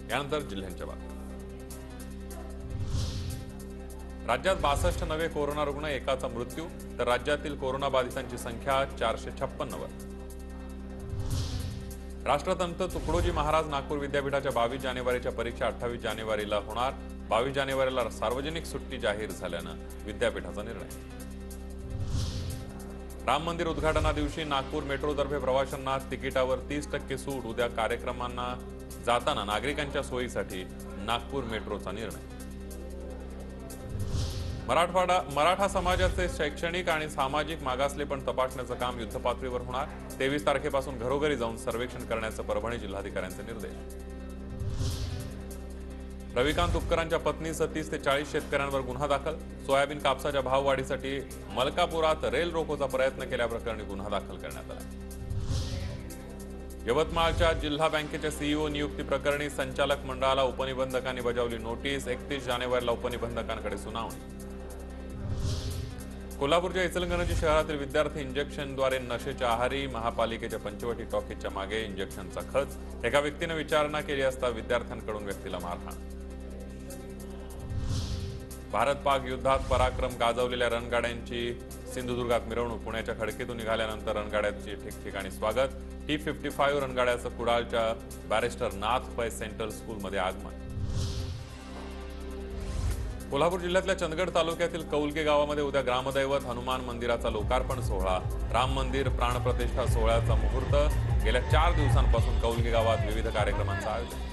यानंतर जिल्ह्यांच्या बातम्या। राज्यात 62 नवे कोरोना रुग्ण, एकाचा मृत्यू, तर राज्यातील कोरोना बाधितांची संख्या 456 वर। राष्ट्रसंत तुकडोजी महाराज नागपूर विद्यापीठाच्या 22 जानेवारीच्या परीक्षा 28 जानेवारीला होणार। 22 जानेवारीला सार्वजनिक सुट्टी जाहीर झाल्यानं विद्यापीठाचा निर्णय। राम मंदिर उद्घाटना दिवशी नागपूर मेट्रोतर्फे प्रवाशांना तिकिटावर 30% सूट। उद्या कार्यक्रमांना जाताना नागरिकांच्या सोयीसाठी नागपूर मेट्रोचा निर्णय। मराठा समाजाचे शैक्षणिक आणि सामाजिक मागासलेपण तपासण्याचं काम युद्धपातळीवर होणार। 23 तारखेपासून घरोघरी जाऊन सर्वेक्षण करण्याचे परभणी जिल्हाधिकाऱ्यांचे निर्देश। रविकांत उपकरांच्या पत्नीसह 30 ते 40 शेतकऱ्यांवर गुन्हा दाखल। सोयाबीन कापसाच्या भाववाढीसाठी मलकापुरात रेल रोकोचा प्रयत्न केल्याप्रकरणी गुन्हा दाखल करण्यात आला। यवतमाळच्या जिल्हा बँकेच्या सीईओ नियुक्ती प्रकरणी संचालक मंडळाला उपनिबंधकांनी बजावली नोटीस। 31 जानेवारीला उपनिबंधकांकडे सुनावणी। कोल्हापूरच्या इचलकरंजी शहरातील विद्यार्थी इंजेक्शनद्वारे नशेच्या आहारी। महापालिकेच्या पंचवटी टॉकीजच्या मागे इंजेक्शनचा खच। एका व्यक्तीने विचारणा केली असता विद्यार्थ्यांकडून व्यक्तीला मारहाण। भारत पाक युद्धात पराक्रम गाजवलेल्या रणगाड्यांची सिंधुदुर्गात मिरवणूक। पुण्याच्या खडकीतून निघाल्यानंतर रणगाड्याचे ठिकठिकाणी स्वागत। T-55 रणगाड्याचं कुडाळच्या barrister Nath Pai central स्कूलमध्ये आगमन। कोल्हापूर जिल्ह्यातल्या चंदगड तालुक्यातील कौलगे गावामध्ये उद्या ग्रामदैवत हनुमान मंदिराचा लोकार्पण सोहळा। राम मंदिर प्राणप्रतिष्ठा सोहळ्याचा मुहूर्त। गेल्या 4 दिवसांपासून कौलगे गावात विविध कार्यक्रमांचं आयोजन।